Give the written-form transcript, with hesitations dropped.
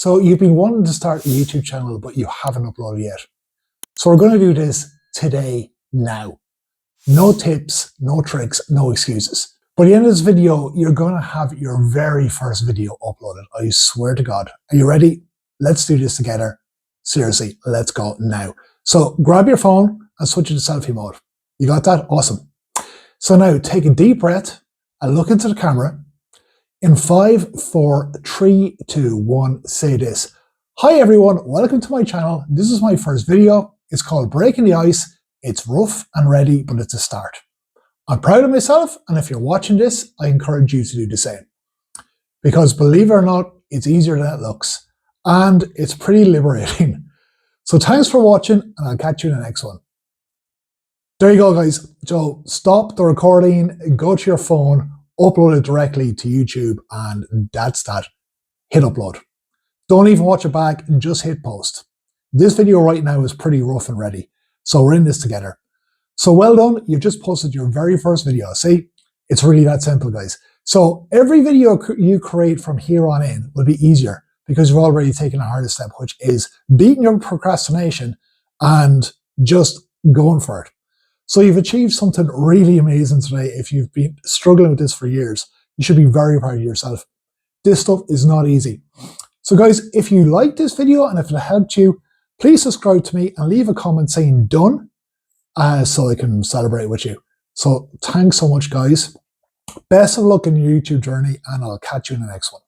So you've been wanting to start a YouTube channel, but you haven't uploaded yet. So we're going to do this today, now. No tips, no tricks, no excuses. By the end of this video, you're going to have your very first video uploaded. I swear to God. Are you ready? Let's do this together. Seriously, let's go now. So grab your phone and switch it to selfie mode. You got that? Awesome. So now take a deep breath and look into the camera. In 5, 4, 3, 2, 1, say this. Hi everyone, welcome to my channel. This is my first video. It's called Breaking the Ice. It's rough and ready, but it's a start. I'm proud of myself, and if you're watching this, I encourage you to do the same. Because believe it or not, it's easier than it looks. And it's pretty liberating. So thanks for watching, and I'll catch you in the next one. There you go, guys. So stop the recording, go to your phone, upload it directly to YouTube, and that's that. Hit upload. Don't even watch it back and just hit post. This video right now is pretty rough and ready, so we're in this together. So well done, you've just posted your very first video. See, it's really that simple, guys. So every video you create from here on in will be easier because you've already taken the hardest step, which is beating your procrastination and just going for it. So you've achieved something really amazing today. If you've been struggling with this for years, you should be very proud of yourself. This stuff is not easy. So guys, if you liked this video and if it helped you, please subscribe to me and leave a comment saying done so I can celebrate with you. So thanks so much, guys. Best of luck in your YouTube journey, and I'll catch you in the next one.